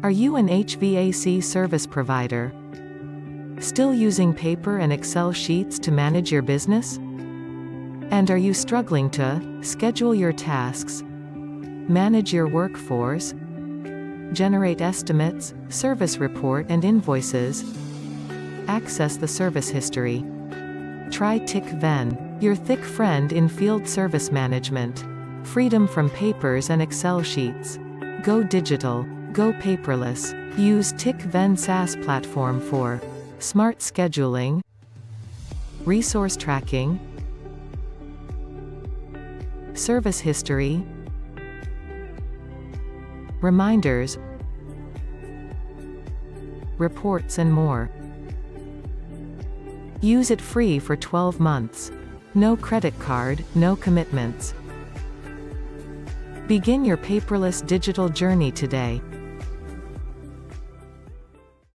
Are you an HVAC service provider? Still using paper and Excel sheets to manage your business? And are you struggling to schedule your tasks, manage your workforce, generate estimates, service report and invoices, access the service history? Try TykVen, your thick friend in field service management. Freedom from papers and Excel sheets. Go digital. Go paperless. Use TykVen SaaS platform for smart scheduling, resource tracking, service history, reminders, reports and more. Use it free for 12 months. No credit card, no commitments. Begin your paperless digital journey today.